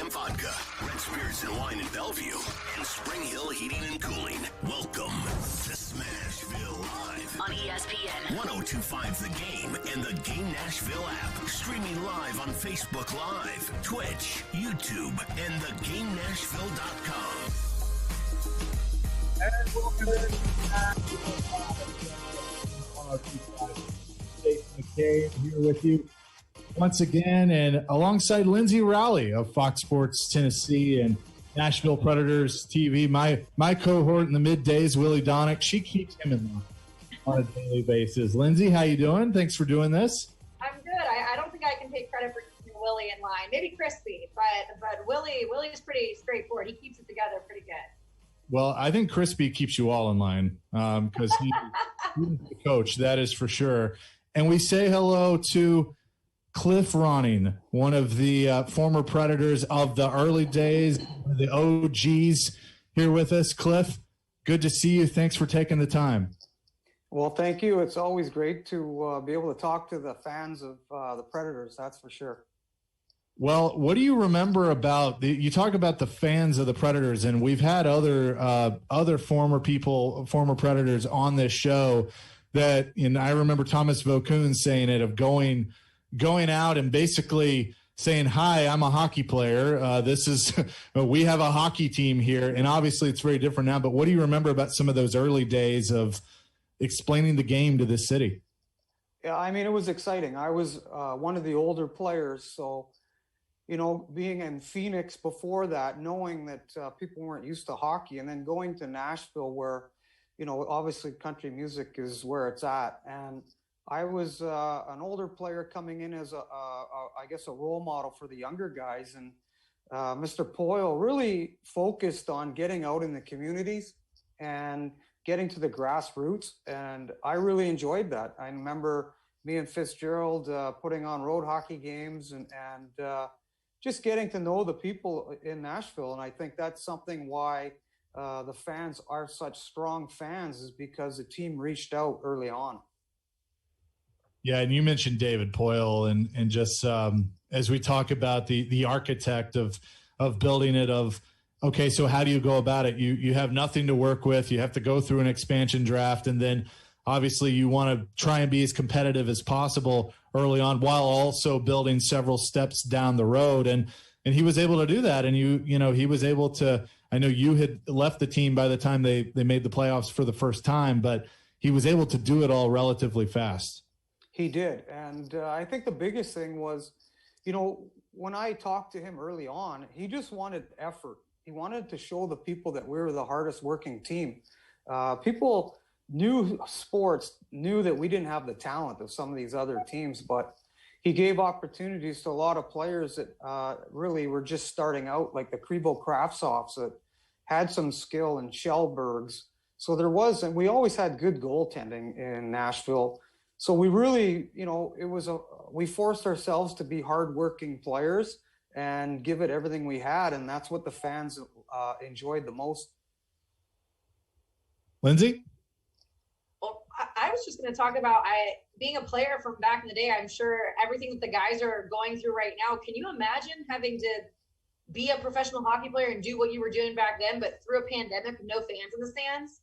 Premium Vodka, Red Spirits and Wine in Bellevue, and Spring Hill Heating and Cooling. Welcome to Smashville Live on ESPN 102.5 The Game and the Game Nashville app. Streaming live on Facebook Live, Twitch, YouTube, and theGameNashville.com. And welcome to McCabe here with you once again, and alongside Lyndsay Rowley of Fox Sports Tennessee and Nashville Predators TV. My cohort in the middays, Willie Donick, she keeps him in line on a daily basis. Lyndsay, how you doing? Thanks for doing this. I'm good. I don't think I can take credit for keeping Willie in line. Maybe Crispy, but Willie's pretty straightforward. He keeps it together pretty good. Well, I think Crispy keeps you all in line because he's the coach, that is for sure. And we say hello to Cliff Ronning, one of the former Predators of the early days, the OGs, here with us. Cliff, good to see you. Thanks for taking the time. Well, thank you. It's always great to be able to talk to the fans of the Predators, that's for sure. Well, what do you remember about you talk about the fans of the Predators, and we've had other former Predators on this show that, and I remember Thomas Vokoun saying it, of going out and basically saying, "Hi, I'm a hockey player. This is we have a hockey team here," and obviously it's very different now. But what do you remember about some of those early days of explaining the game to this city? Yeah, I mean, it was exciting. I was one of the older players, so. Being in Phoenix before that, knowing that people weren't used to hockey, and then going to Nashville where, obviously country music is where it's at. And I was an older player coming in as I guess a role model for the younger guys. And Mr. Poyle really focused on getting out in the communities and getting to the grassroots. And I really enjoyed that. I remember me and Fitzgerald putting on road hockey games and just getting to know the people in Nashville. And I think that's something why the fans are such strong fans, is because the team reached out early on. Yeah, and you mentioned David Poyle, and just as we talk about the architect of building it, okay, so how do you go about it? You have nothing to work with. You have to go through an expansion draft, and then obviously you want to try and be as competitive as possible early on while also building several steps down the road. And he was able to do that. And he was able to, I know you had left the team by the time they made the playoffs for the first time, but he was able to do it all relatively fast. He did. And I think the biggest thing was, when I talked to him early on, he just wanted effort. He wanted to show the people that we were the hardest working team. People knew that we didn't have the talent of some of these other teams, but he gave opportunities to a lot of players that really were just starting out, like the Krivo Kraftsovs that had some skill, and Shellbergs. So and we always had good goaltending in Nashville. So we really, we forced ourselves to be hardworking players and give it everything we had. And that's what the fans enjoyed the most. Lyndsay? I was just going to talk about being a player from back in the day. I'm sure everything that the guys are going through right now. Can you imagine having to be a professional hockey player and do what you were doing back then, but through a pandemic with no fans in the stands?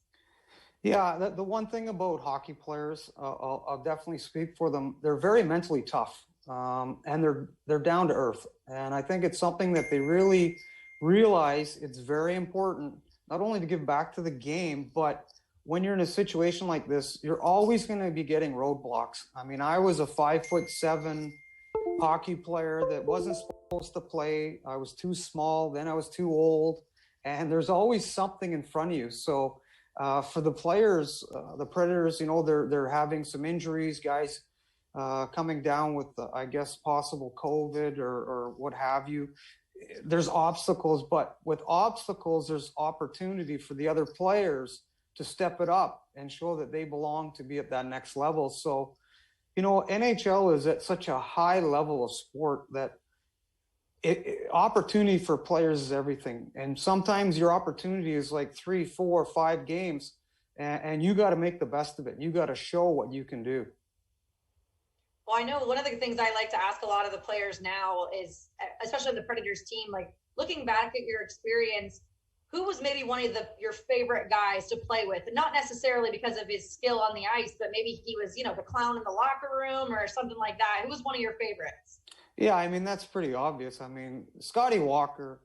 Yeah, the one thing about hockey players, I'll definitely speak for them. They're very mentally tough, and they're down to earth. And I think it's something that they really realize it's very important, not only to give back to the game, but when you're in a situation like this, you're always going to be getting roadblocks. I mean, I was a 5'7" hockey player that wasn't supposed to play. I was too small. Then I was too old. And there's always something in front of you. So for the players, the Predators, they're having some injuries, guys coming down with, I guess, possible COVID or what have you. There's obstacles, but with obstacles, there's opportunity for the other players to step it up and show that they belong to be at that next level. So, NHL is at such a high level of sport that opportunity for players is everything. And sometimes your opportunity is like 3, 4, 5 games, and you got to make the best of it. You got to show what you can do. Well, I know one of the things I like to ask a lot of the players now is, especially on the Predators team, like looking back at your experience, who was maybe one of your favorite guys to play with? Not necessarily because of his skill on the ice, but maybe he was, the clown in the locker room or something like that. Who was one of your favorites? Yeah, I mean, that's pretty obvious. I mean, Scotty Walker,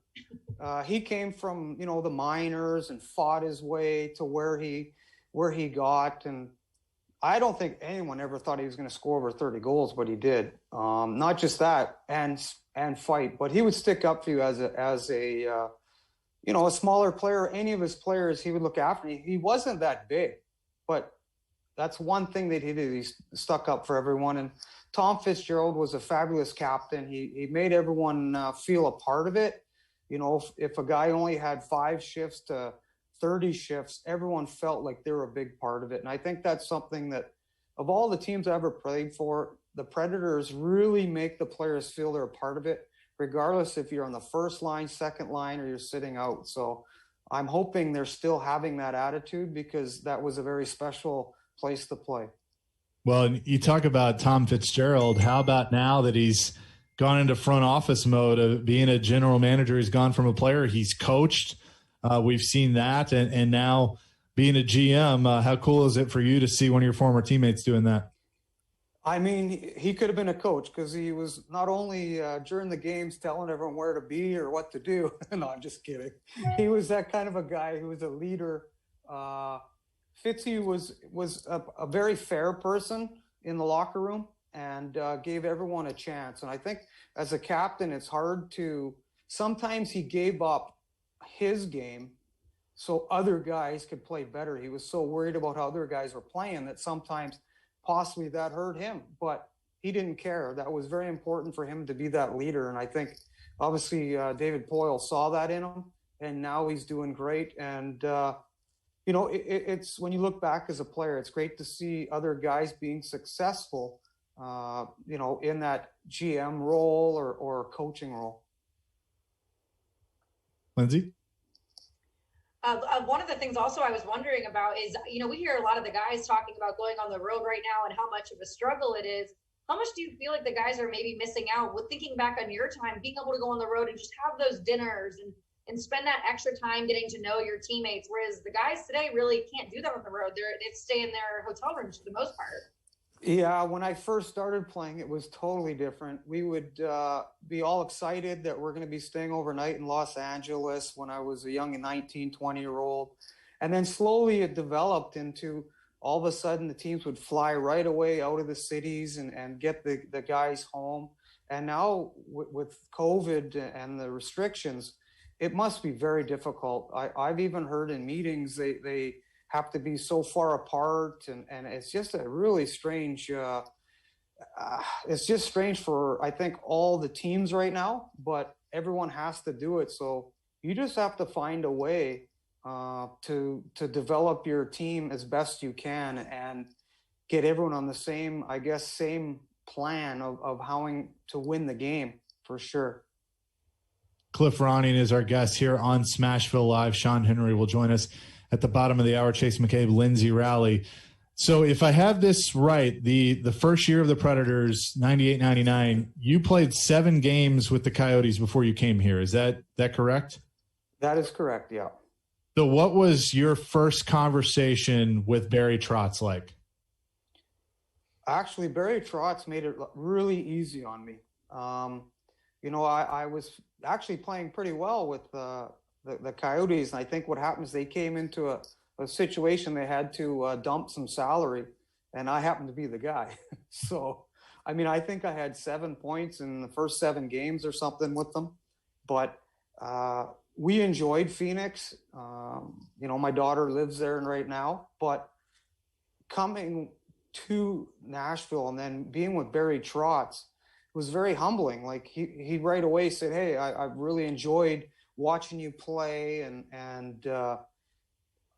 he came from, the minors and fought his way to where he got. And I don't think anyone ever thought he was going to score over 30 goals, but he did. Not just that, and fight, but he would stick up for you as a smaller player. Any of his players, he would look after. He wasn't that big, but that's one thing that he did. He stuck up for everyone. And Tom Fitzgerald was a fabulous captain. He made everyone feel a part of it. If a guy only had 5 shifts to 30 shifts, everyone felt like they were a big part of it. And I think that's something that, of all the teams I ever played for, the Predators really make the players feel they're a part of it, regardless if you're on the first line, second line, or you're sitting out. So I'm hoping they're still having that attitude, because that was a very special place to play. Well, you talk about Tom Fitzgerald. How about now that he's gone into front office mode of being a general manager? He's gone from a player. He's coached. We've seen that. And now being a GM, how cool is it for you to see one of your former teammates doing that? I mean, he could have been a coach, because he was not only during the games telling everyone where to be or what to do. No, I'm just kidding. He was that kind of a guy who was a leader. Fitzy was a very fair person in the locker room, and gave everyone a chance. And I think as a captain, it's hard to – sometimes he gave up his game so other guys could play better. He was so worried about how other guys were playing that sometimes – possibly that hurt him, but he didn't care. That was very important for him to be that leader. And I think obviously David Poile saw that in him, and now he's doing great. And, it's when you look back as a player, it's great to see other guys being successful, in that GM role or coaching role. Lyndsay? One of the things also I was wondering about is, we hear a lot of the guys talking about going on the road right now and how much of a struggle it is. How much do you feel like the guys are maybe missing out with thinking back on your time, being able to go on the road and just have those dinners and spend that extra time getting to know your teammates, whereas the guys today really can't do that on the road. They stay in their hotel rooms for the most part. Yeah, when I first started playing, it was totally different. We would be all excited that we're going to be staying overnight in Los Angeles when I was a young 19, 20-year-old. And then slowly it developed into all of a sudden the teams would fly right away out of the cities and get the guys home. And now with COVID and the restrictions, it must be very difficult. I've even heard in meetings they have to be so far apart, and it's just a really strange it's just strange for, I think, all the teams right now, but everyone has to do it. So you just have to find a way to develop your team as best you can and get everyone on the same plan of how to win the game, for sure. Cliff Ronning is our guest here on Smashville Live. Sean Henry will join us at the bottom of the hour. Chase McCabe, Lyndsay Rowley. So if I have this right, the first year of the Predators, 98-99, you played 7 games with the Coyotes before you came here. Is that correct? That is correct, yeah. So what was your first conversation with Barry Trotz like? Actually, Barry Trotz made it really easy on me. I was actually playing pretty well with the Coyotes, and I think what happens, they came into a situation they had to dump some salary, and I happened to be the guy. So, I mean, I think I had 7 points in the first 7 games or something with them, but we enjoyed Phoenix. My daughter lives there right now, but coming to Nashville and then being with Barry Trotz was very humbling. Like he right away said, "Hey, I've really enjoyed watching you play." And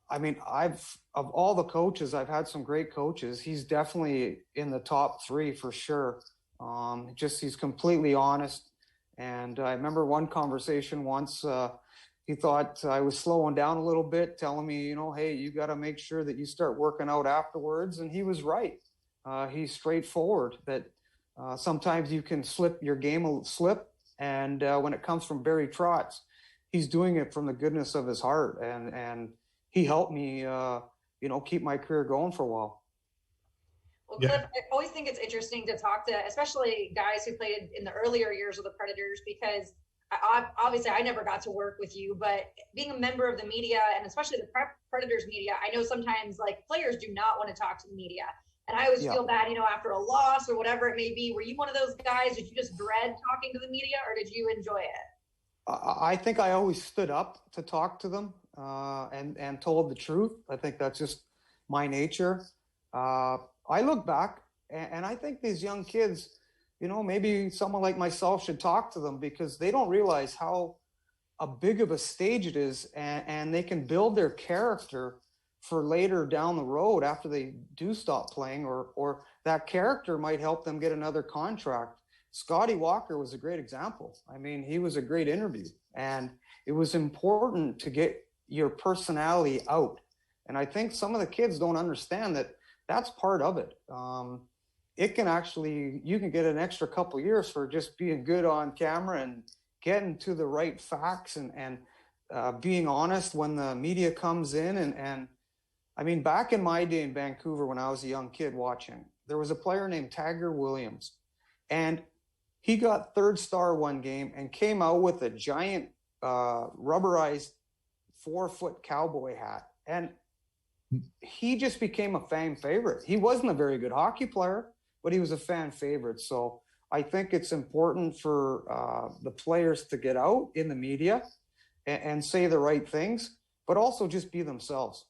I mean, of all the coaches, I've had some great coaches. He's definitely in the top 3 for sure. He's completely honest. And I remember one conversation once, he thought I was slowing down a little bit, telling me, hey, you got to make sure that you start working out afterwards. And he was right. He's straightforward that sometimes you can slip your game a slip And when it comes from Barry Trotz, he's doing it from the goodness of his heart. And he helped me, keep my career going for a while. Well, Cliff, I always think it's interesting to talk to, especially guys who played in the earlier years of the Predators, because obviously I never got to work with you, but being a member of the media, and especially the Predators media, I know sometimes like players do not want to talk to the media. And I always feel bad, after a loss or whatever it may be. Were you one of those guys? Did you just dread talking to the media, or did you enjoy it? I think I always stood up to talk to them and told the truth. I think that's just my nature. I look back and I think these young kids, maybe someone like myself should talk to them, because they don't realize how a big of a stage it is, and they can build their character for later down the road after they do stop playing, or that character might help them get another contract. Scotty Walker was a great example. I mean, he was a great interview, and it was important to get your personality out. And I think some of the kids don't understand that that's part of it. It can actually, you can get an extra couple years for just being good on camera and getting to the right facts and being honest when the media comes in. And I mean, back in my day in Vancouver, when I was a young kid watching, there was a player named Tiger Williams, and he got third star one game and came out with a giant rubberized 4-foot cowboy hat. And he just became a fan favorite. He wasn't a very good hockey player, but he was a fan favorite. So I think it's important for the players to get out in the media and say the right things, but also just be themselves.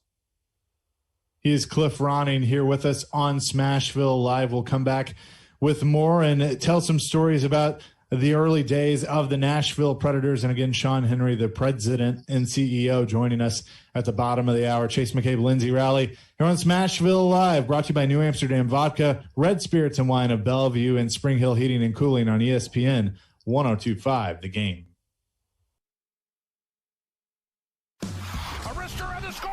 He is Cliff Ronning here with us on Smashville Live. We'll come back with more and tell some stories about the early days of the Nashville Predators. And again, Sean Henry, the president and CEO, joining us at the bottom of the hour. Chase McCabe Lyndsay Rowley here on Smashville Live, brought to you by New Amsterdam Vodka, Red Spirits and Wine of Bellevue, and Spring Hill Heating and Cooling on ESPN 102.5 The Game. A wrister on the score!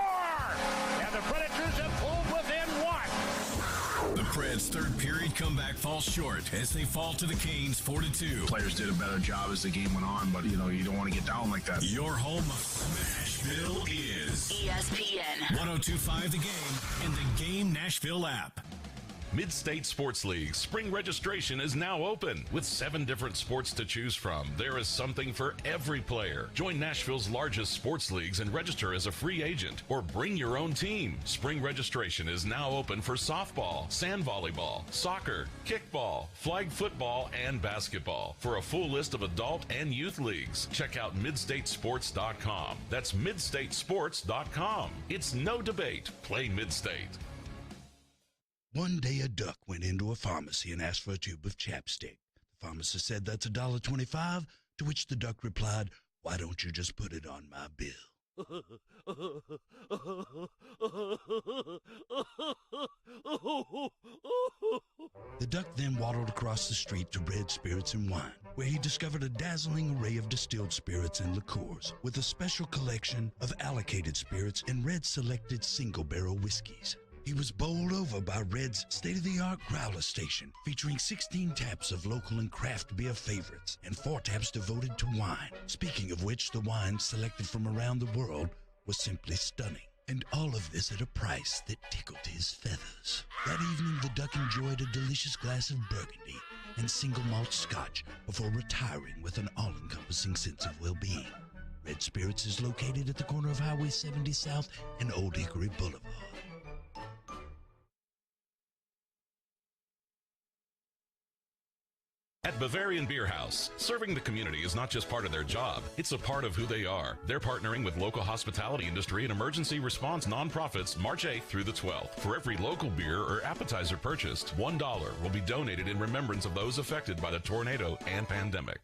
And the Predators have pulled within one. The Preds' third period comeback falls short as they fall to the Canes 4-2. Players did a better job as the game went on, but you don't want to get down like that. Your home of Smashville is ESPN 102.5 The Game and the Game Nashville app. Mid-State Sports League spring registration is now open. With 7 different sports to choose from, there is something for every player. Join Nashville's largest sports leagues and register as a free agent or bring your own team. Spring registration is now open for softball, sand volleyball, soccer, kickball, flag football, and basketball. For a full list of adult and youth leagues, check out midstatesports.com. That's midstatesports.com. It's no debate. Play Mid-State. One day a duck went into a pharmacy and asked for a tube of chapstick. The pharmacist said, "That's $1.25, to which the duck replied, "Why don't you just put it on my bill?" The duck then waddled across the street to Red Spirits and Wine, where he discovered a dazzling array of distilled spirits and liqueurs, with a special collection of allocated spirits and Red selected single-barrel whiskeys. He was bowled over by Red's state-of-the-art growler station, featuring 16 taps of local and craft beer favorites and 4 taps devoted to wine. Speaking of which, the wine selected from around the world was simply stunning. And all of this at a price that tickled his feathers. That evening, the duck enjoyed a delicious glass of Burgundy and single malt scotch before retiring with an all-encompassing sense of well-being. Red Spirits is located at the corner of Highway 70 South and Old Hickory Boulevard. At Bavarian Beer House, serving the community is not just part of their job, it's a part of who they are. They're partnering with local hospitality industry and emergency response nonprofits March 8th through the 12th. For every local beer or appetizer purchased, $1 will be donated in remembrance of those affected by the tornado and pandemic.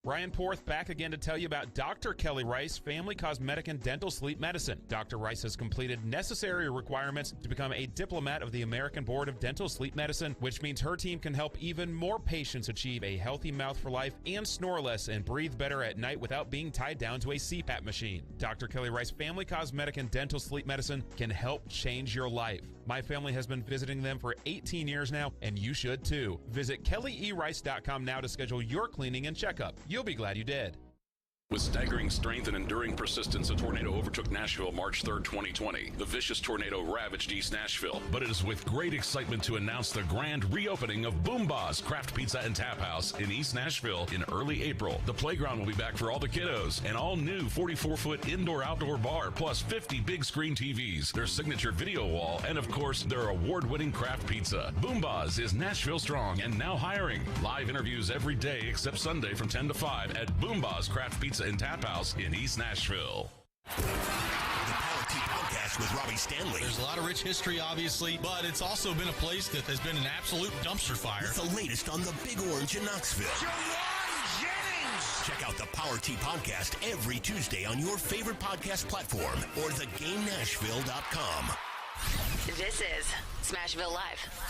Brian Porth back again to tell you about Dr. Kelly Rice, Family Cosmetic and Dental Sleep Medicine. Dr. Rice has completed necessary requirements to become a diplomat of the American Board of Dental Sleep Medicine, which means her team can help even more patients achieve a healthy mouth for life and snore less and breathe better at night without being tied down to a CPAP machine. Dr. Kelly Rice, Family Cosmetic and Dental Sleep Medicine can help change your life. My family has been visiting them for 18 years now, and you should too. Visit kellyerice.com now to schedule your cleaning and checkup. You'll be glad you did. With staggering strength and enduring persistence, a tornado overtook Nashville March 3rd, 2020. The vicious tornado ravaged East Nashville, but it is with great excitement to announce the grand reopening of Boomba's Craft Pizza and Tap House in East Nashville in early April. The playground will be back for all the kiddos. An all-new 44-foot indoor-outdoor bar, plus 50 big-screen TVs, their signature video wall, and of course, their award-winning craft pizza. Boomba's is Nashville strong and now hiring. Live interviews every day except Sunday from 10 to 5 at Boomba's Craft Pizza and Tap House in East Nashville. The Power T Podcast with Robbie Stanley. There's a lot of rich history, obviously, but it's also been a place that has been an absolute dumpster fire. With the latest on the Big Orange in Knoxville. Jawan Jennings! Check out the Power T Podcast every Tuesday on your favorite podcast platform or theGameNashville.com. This is Smashville Live.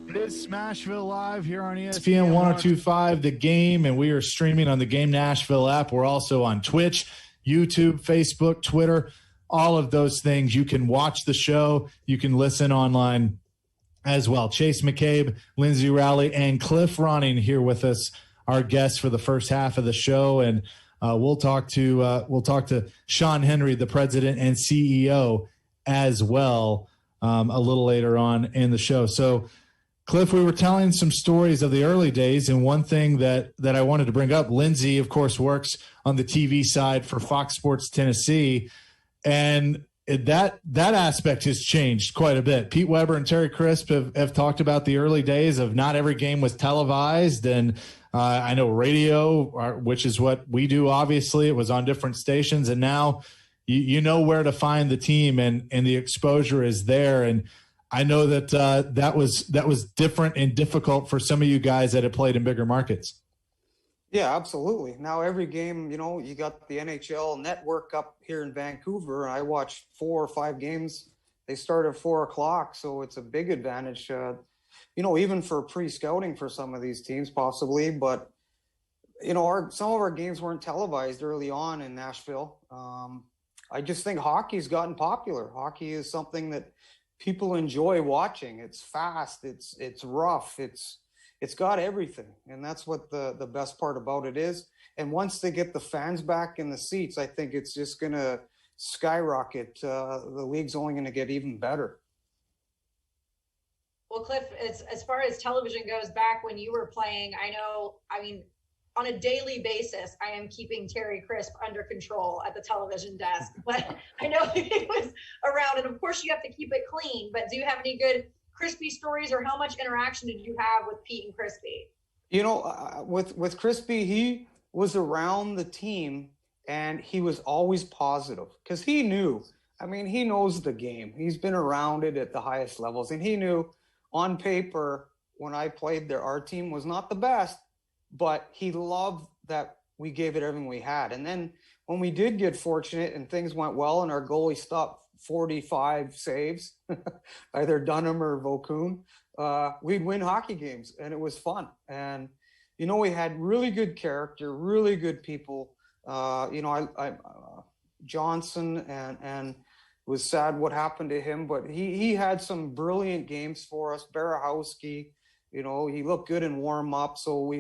It is Smashville Live here on ESPN 102.5 The Game, and we are streaming on the Game Nashville app. We're also on Twitch, YouTube, Facebook, Twitter, all of those things. You can watch the show. You can listen online as well. Chase McCabe, Lyndsay Rowley, and Cliff Ronning here with us, our guests for the first half of the show, and we'll talk to Sean Henry, the president and CEO, as well a little later on in the show. So, Cliff, we were telling some stories of the early days, and one thing that I wanted to bring up, Lyndsay, of course, works on the TV side for Fox Sports Tennessee, and that aspect has changed quite a bit. Pete Weber and Terry Crisp have talked about the early days of not every game was televised, and I know radio, which is what we do, obviously, it was on different stations, and now you know where to find the team, and the exposure is there, and I know that that was different and difficult for some of you guys that had played in bigger markets. Yeah, absolutely. Now every game, you got the NHL network up here in Vancouver. I watched 4 or 5 games. They start at 4:00, so it's a big advantage. Even for pre-scouting for some of these teams, possibly. But some of our games weren't televised early on in Nashville. I just think hockey's gotten popular. Hockey is something that people enjoy watching. It's fast, it's rough, it's got everything, and that's what the best part about it is. And once they get the fans back in the seats, I think it's just gonna skyrocket. The league's only gonna get even better. Well, Cliff, as far as television goes, back when you were playing, on a daily basis, I am keeping Terry Crisp under control at the television desk. But I know he was around, and of course you have to keep it clean. But do you have any good Crispy stories, or how much interaction did you have with Pete and Crispy? With Crispy, he was around the team, and he was always positive because he knew. He knows the game. He's been around it at the highest levels, and he knew on paper when I played there, our team was not the best. But he loved that we gave it everything we had. And then when we did get fortunate and things went well and our goalie stopped 45 saves, either Dunham or Vaucoon, we'd win hockey games, and it was fun. And, we had really good character, really good people. Johnson, and it was sad what happened to him, but he had some brilliant games for us. Barahowski, he looked good in warm up. So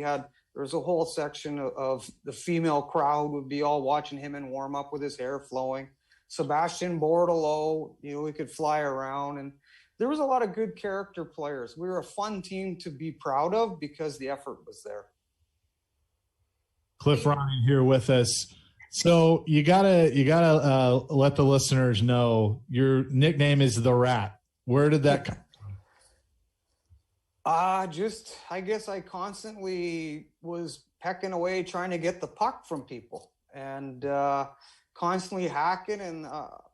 there's a whole section of the female crowd would be all watching him in warm up with his hair flowing. Sebastian Bordelot, he could fly around, and there was a lot of good character players. We were a fun team to be proud of because the effort was there. Cliff Ronning here with us. So you gotta let the listeners know your nickname is the Rat. Where did that come from? I guess I constantly was pecking away trying to get the puck from people, and constantly hacking. And,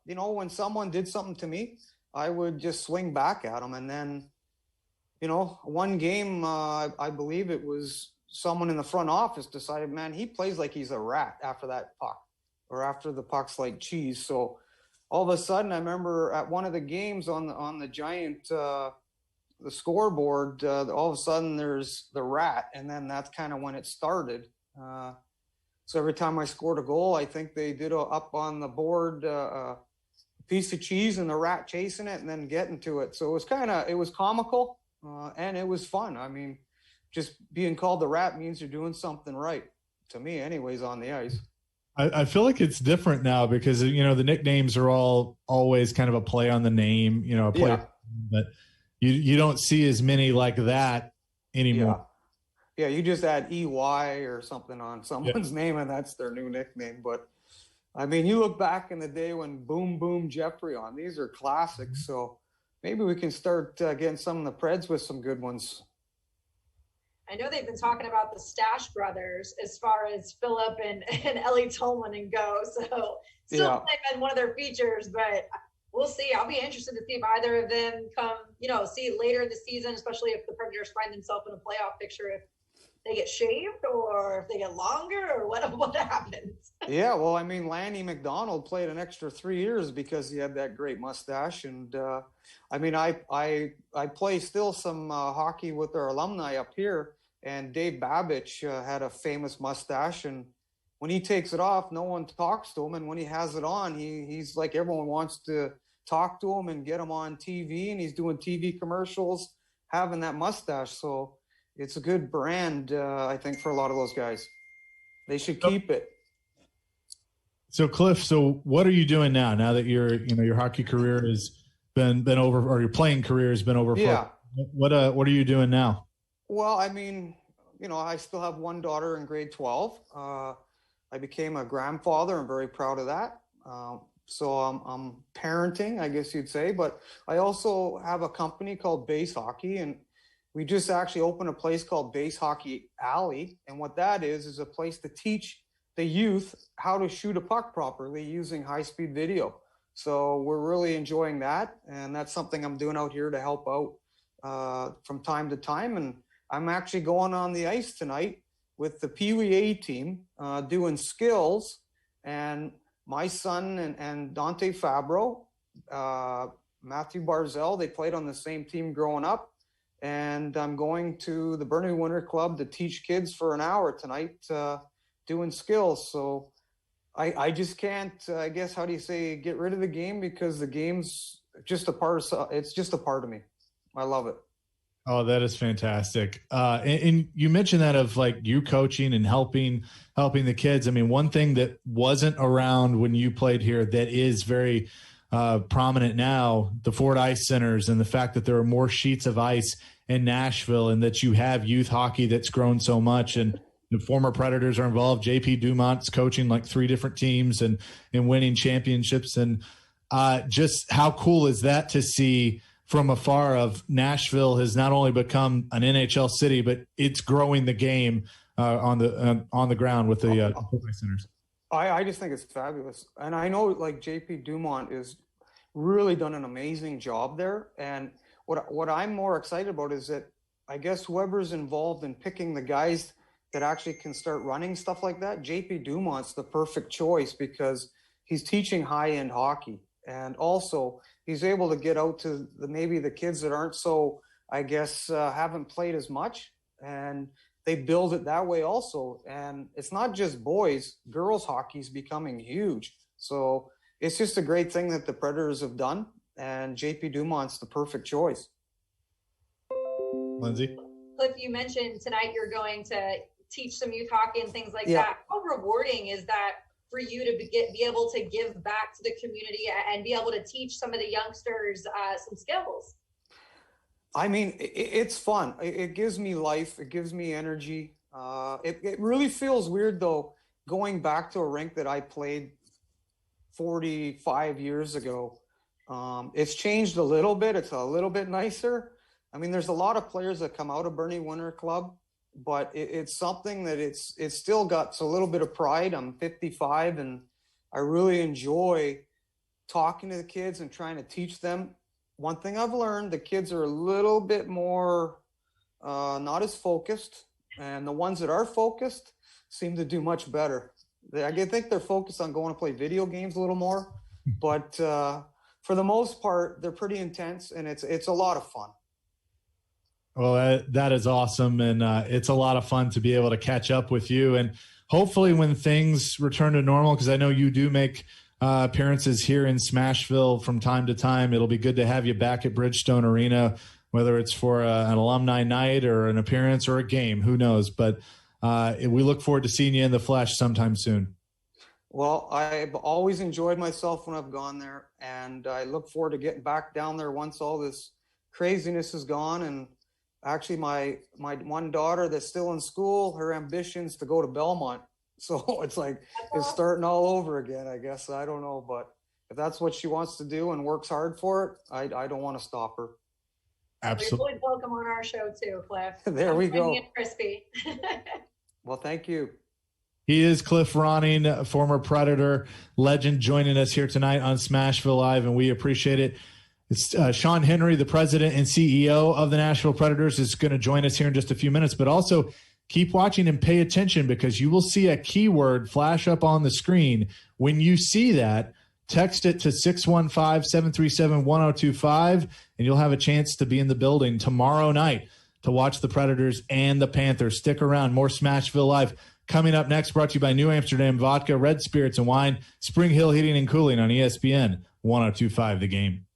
when someone did something to me, I would just swing back at them. And then, one game, I believe it was someone in the front office decided, man, he plays like he's a rat after that puck, or after the puck's like cheese. So all of a sudden, I remember at one of the games on the giant, the scoreboard, all of a sudden there's the Rat, and then that's kind of when it started. So every time I scored a goal, I think they did up on the board a piece of cheese and the Rat chasing it and then getting to it. So it was comical, and it was fun. just being called the Rat means you're doing something right, to me anyways, on the ice. I feel like it's different now because, the nicknames are always kind of a play on the name, a play, but you don't see as many like that anymore. Yeah, you just add EY or something on someone's name and that's their new nickname. But I mean, you look back in the day when Boom Boom Jeffrey on, these are classics. So maybe we can start getting some of the Preds with some good ones. I know they've been talking about the Stash brothers as far as Philip and Ellie Tolman go. So still been one of their features, but we'll see. I'll be interested to see if either of them come, see later in the season, especially if the Predators find themselves in a playoff picture, if they get shaved or if they get longer or what happens. Yeah, well, I mean, Lanny McDonald played an extra 3 years because he had that great mustache. And I mean, I play still some hockey with our alumni up here, and Dave Babich had a famous mustache, and when he takes it off, no one talks to him, and when he has it on, he's like, everyone wants to talk to him and get him on TV, and he's doing TV commercials having that mustache. So it's a good brand, I think, for a lot of those guys. They should keep it. So Cliff, what are you doing now that your hockey career has been over, or your playing career has been over? Yeah. What are you doing now? Well, I mean, I still have one daughter in grade 12. I became a grandfather. I'm very proud of that. So I'm parenting, I guess you'd say, but I also have a company called Base Hockey, and we just actually opened a place called Base Hockey Alley. And what that is a place to teach the youth how to shoot a puck properly using high-speed video. So we're really enjoying that. And that's something I'm doing out here to help out from time to time. And I'm actually going on the ice tonight with the Pee Wee A team doing skills. And my son and Dante Fabro, Matthew Barzell, they played on the same team growing up. And I'm going to the Burnaby Winter Club to teach kids for an hour tonight doing skills. So I just can't, I guess, how do you say, get rid of the game, because the game's just a part of me. I love it. Oh, that is fantastic. And you mentioned that of like you coaching and helping the kids. I mean, one thing that wasn't around when you played here that is very prominent now, the Ford Ice Centers, and the fact that there are more sheets of ice in Nashville, and that you have youth hockey that's grown so much, and the former Predators are involved. JP Dumont's coaching like 3 different teams and winning championships. And just how cool is that to see from afar of Nashville has not only become an NHL city, but it's growing the game on the ground with the Ice Centers. I just think it's fabulous. And I know like JP Dumont is really done an amazing job there. And what I'm more excited about is that I guess whoever's involved in picking the guys that actually can start running stuff like that, JP Dumont's the perfect choice, because he's teaching high-end hockey. And also he's able to get out to maybe the kids that aren't so, I guess, haven't played as much, and they build it that way also. And it's not just boys, girls hockey is becoming huge. So it's just a great thing that the Predators have done, and JP Dumont's the perfect choice. Lindsay? Cliff, you mentioned tonight you're going to teach some youth hockey and things like that. How rewarding is that for you to be able to give back to the community and be able to teach some of the youngsters some skills? I mean, it's fun. It gives me life. It gives me energy. It really feels weird, though, going back to a rink that I played 45 years ago. It's changed a little bit. It's a little bit nicer. I mean, there's a lot of players that come out of Burnaby Winter Club, but it's something that it's still got a little bit of pride. I'm 55, and I really enjoy talking to the kids and trying to teach them. One thing I've learned, the kids are a little bit more not as focused, and the ones that are focused seem to do much better. I think they're focused on going to play video games a little more, but for the most part, they're pretty intense, and it's a lot of fun. Well, that is awesome, and it's a lot of fun to be able to catch up with you. And hopefully when things return to normal, because I know you do make appearances here in Smashville from time to time, it'll be good to have you back at Bridgestone Arena whether it's for an alumni night or an appearance or a game, who knows? But we look forward to seeing you in the flesh sometime soon. Well, I've always enjoyed myself when I've gone there, and I look forward to getting back down there once all this craziness is gone. And actually, my one daughter that's still in school, her ambition's to go to Belmont. So it's like it's starting all over again, I guess. I don't know, but if that's what she wants to do and works hard for it, I don't want to stop her. Absolutely. You're welcome on our show too, Cliff. There we go. Crispy. Well, thank you. He is Cliff Ronning, former Predator legend, joining us here tonight on Smashville Live, and we appreciate it. It's Sean Henry, the president and CEO of the Nashville Predators, is going to join us here in just a few minutes. But also keep watching and pay attention, because you will see a keyword flash up on the screen. When you see that, text it to 615-737-1025, and you'll have a chance to be in the building tomorrow night to watch the Predators and the Panthers. Stick around. More Smashville Live coming up next, brought to you by New Amsterdam Vodka, Red Spirits and Wine, Spring Hill Heating and Cooling on ESPN 102.5 The Game.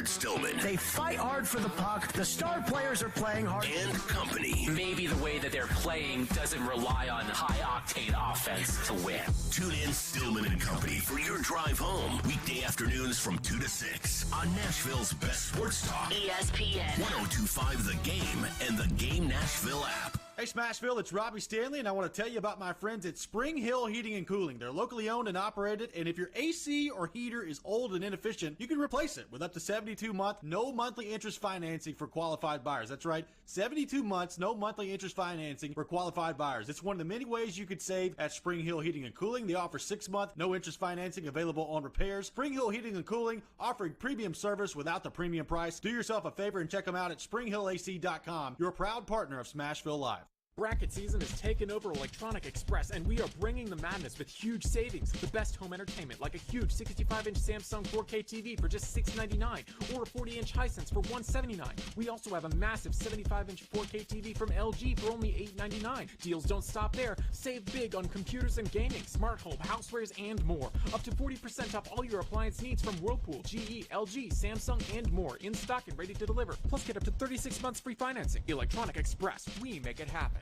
Stillman. They fight hard for the puck. The star players are playing hard. And company. Maybe the way that they're playing doesn't rely on high-octane offense to win. Tune in Stillman and Company for your drive home. Weekday afternoons from 2 to 6 on Nashville's best sports talk. ESPN 102.5 The Game and the Game Nashville app. Hey Smashville, it's Robbie Stanley, and I want to tell you about my friends at Spring Hill Heating and Cooling. They're locally owned and operated, and if your AC or heater is old and inefficient, you can replace it with up to 72-month, no monthly interest financing for qualified buyers. That's right, 72 months, no monthly interest financing for qualified buyers. It's one of the many ways you could save at Spring Hill Heating and Cooling. They offer 6-month, no interest financing available on repairs. Spring Hill Heating and Cooling, offering premium service without the premium price. Do yourself a favor and check them out at springhillac.com, your proud partner of Smashville Live. Bracket season has taken over Electronic Express, and we are bringing the madness with huge savings. The best home entertainment, like a huge 65-inch Samsung 4K TV for just $699, or a 40-inch Hisense for $179. We also have a massive 75-inch 4K TV from LG for only $899. Deals don't stop there. Save big on computers and gaming, smart home, housewares, and more. Up to 40% off all your appliance needs from Whirlpool, GE, LG, Samsung, and more. In stock and ready to deliver. Plus, get up to 36 months free financing. Electronic Express, we make it happen.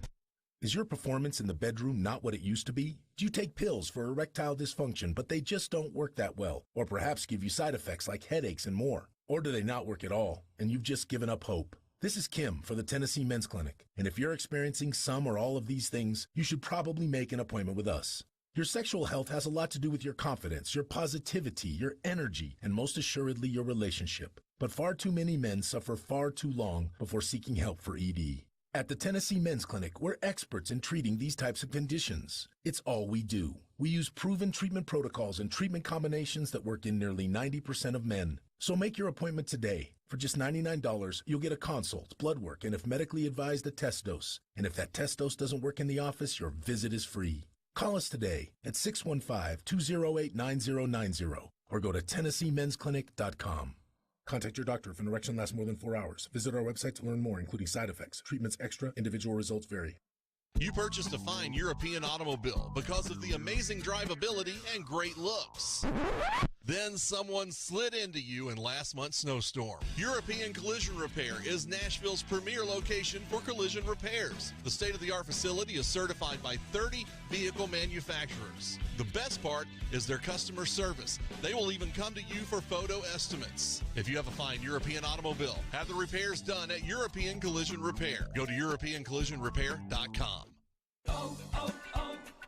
Is your performance in the bedroom not what it used to be? Do you take pills for erectile dysfunction, but they just don't work that well? Or perhaps give you side effects like headaches and more? Or do they not work at all, and you've just given up hope? This is Kim for the Tennessee Men's Clinic, and if you're experiencing some or all of these things, you should probably make an appointment with us. Your sexual health has a lot to do with your confidence, your positivity, your energy, and most assuredly your relationship. But far too many men suffer far too long before seeking help for ED. At the Tennessee Men's Clinic, we're experts in treating these types of conditions. It's all we do. We use proven treatment protocols and treatment combinations that work in nearly 90% of men. So make your appointment today. For just $99, you'll get a consult, blood work, and if medically advised, a test dose. And if that test dose doesn't work in the office, your visit is free. Call us today at 615-208-9090 or go to TennesseeMen'sClinic.com. Contact your doctor if an erection lasts more than 4 hours. Visit our website to learn more, including side effects. Treatments extra. Individual results vary. You purchased a fine European automobile because of the amazing drivability and great looks. Then someone slid into you in last month's snowstorm. European Collision Repair is Nashville's premier location for collision repairs. The state-of-the-art facility is certified by 30 vehicle manufacturers. The best part is their customer service. They will even come to you for photo estimates. If you have a fine European automobile, have the repairs done at European Collision Repair. Go to EuropeanCollisionRepair.com.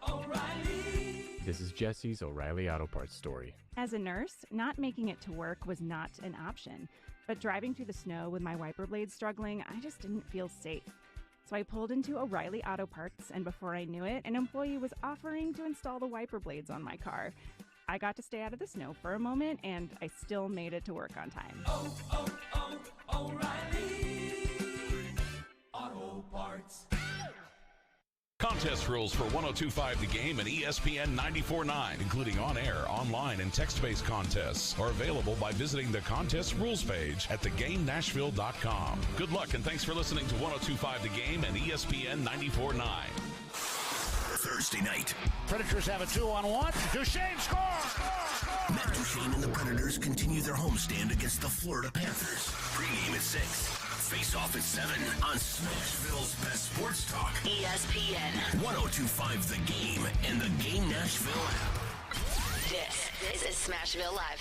O'Reilly. This is Jesse's O'Reilly Auto Parts story. As a nurse, not making it to work was not an option. But driving through the snow with my wiper blades struggling, I just didn't feel safe. So I pulled into O'Reilly Auto Parts, and before I knew it, an employee was offering to install the wiper blades on my car. I got to stay out of the snow for a moment, and I still made it to work on time. O'Reilly Auto Parts. Contest rules for 102.5 The Game and ESPN 94.9, including on-air, online, and text-based contests, are available by visiting the contest rules page at thegamenashville.com. Good luck and thanks for listening to 102.5 The Game and ESPN 94.9. Thursday night. Predators have a 2-on-1. Duchesne scores! Matt Duchesne and the Predators continue their homestand against the Florida Panthers. Pre-game at 6. Face-off at 7 on Smashville's best sports talk. ESPN. 102.5 The Game and the Game Nashville app. This is Smashville Live.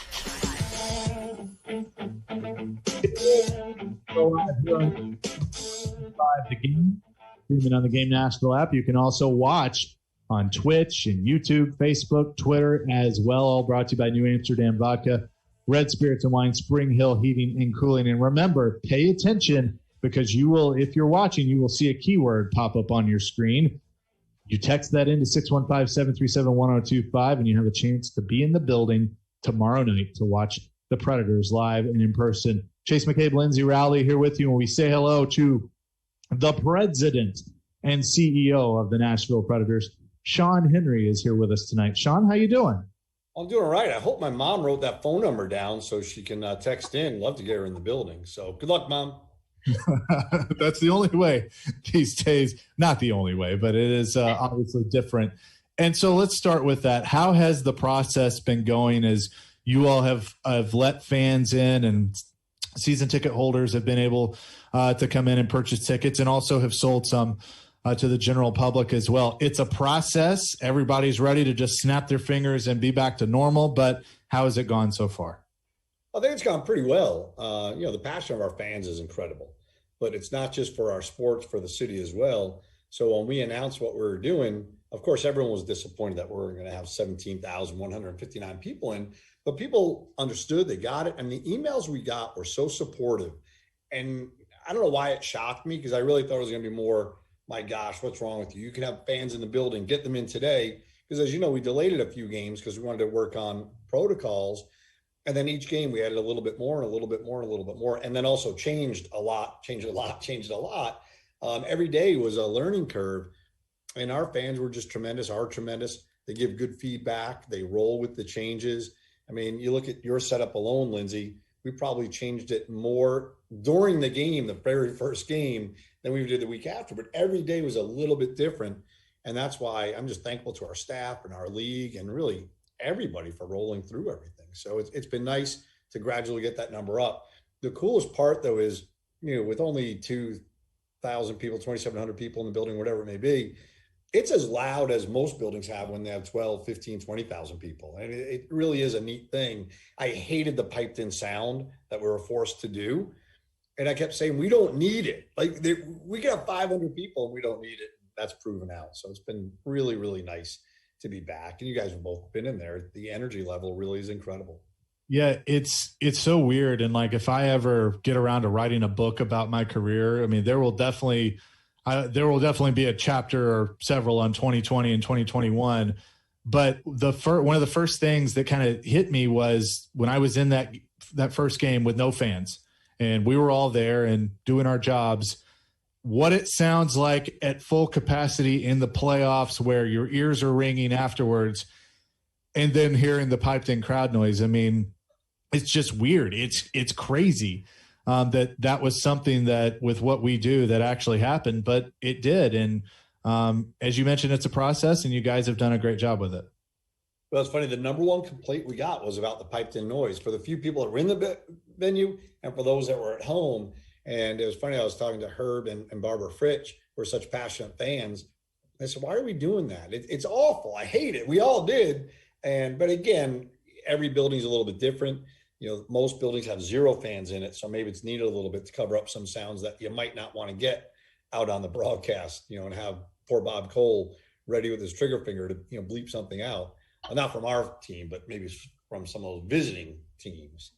The Game, streaming on the Game Nashville app. You can also watch on Twitch and YouTube, Facebook, Twitter as well. All brought to you by New Amsterdam Vodka, Red Spirits and Wine, Spring Hill Heating and Cooling. And remember, pay attention because you will, if you're watching, you will see a keyword pop up on your screen. You text that into 615-737-1025, and you have a chance to be in the building tomorrow night to watch the Predators live and in person. Chase McCabe Lyndsay Rowley here with you, and we say hello to the President and CEO of the Nashville Predators. Sean Henry is here with us tonight. Sean, how you doing? I'm doing all right. I hope my mom wrote that phone number down so she can text in. Love to get her in the building. So good luck, Mom. That's the only way these days. Not the only way, but it is obviously different. And so let's start with that. How has the process been going as you all have let fans in and season ticket holders have been able to come in and purchase tickets and also have sold some to the general public as well? It's a process. Everybody's ready to just snap their fingers and be back to normal. But how has it gone so far? I think it's gone pretty well. The passion of our fans is incredible, but it's not just for our sports, for the city as well. So when we announced what we were doing, of course, everyone was disappointed that we're going to have 17,159 people in, but people understood, they got it. And the emails we got were so supportive. And I don't know why it shocked me, because I really thought it was going to be more, my gosh, what's wrong with you? You can have fans in the building, get them in today. Because as you know, we delayed it a few games because we wanted to work on protocols. And then each game we added a little bit more and a little bit more and a little bit more. And then also changed a lot. Every day was a learning curve. And our fans were just tremendous, are tremendous. They give good feedback. They roll with the changes. I mean, you look at your setup alone, Lindsay, we probably changed it more during the game, the very first game, than we did the week after. But every day was a little bit different. And that's why I'm just thankful to our staff and our league and really everybody for rolling through everything. So it's been nice to gradually get that number up. The coolest part, though, is, with only 2,000 people, 2,700 people in the building, whatever it may be, it's as loud as most buildings have when they have 12, 15, 20,000 people. And it really is a neat thing. I hated the piped in sound that we were forced to do. And I kept saying, we don't need it. Like, we can have 500 people and we don't need it. That's proven out. So it's been really, really nice to be back. And you guys have both been in there. The energy level really is incredible. Yeah, it's so weird. And like, if I ever get around to writing a book about my career, I mean, there will definitely be a chapter or several on 2020 and 2021. But one of the first things that kind of hit me was when I was in that first game with no fans and we were all there and doing our jobs, what it sounds like at full capacity in the playoffs where your ears are ringing afterwards and then hearing the piped in crowd noise. I mean, it's just weird. It's crazy that was something that with what we do that actually happened, but it did. And as you mentioned, it's a process and you guys have done a great job with it. Well, it's funny. The number one complaint we got was about the piped in noise for the few people that were in the venue and for those that were at home. And it was funny, I was talking to Herb and Barbara Fritsch, who are such passionate fans. I said, why are we doing that? It's awful. I hate it. We all did. But again, every building's a little bit different. Most buildings have 0 fans in it. So maybe it's needed a little bit to cover up some sounds that you might not want to get out on the broadcast, and have poor Bob Cole ready with his trigger finger to, bleep something out. Not from our team, but maybe from some of those visiting teams.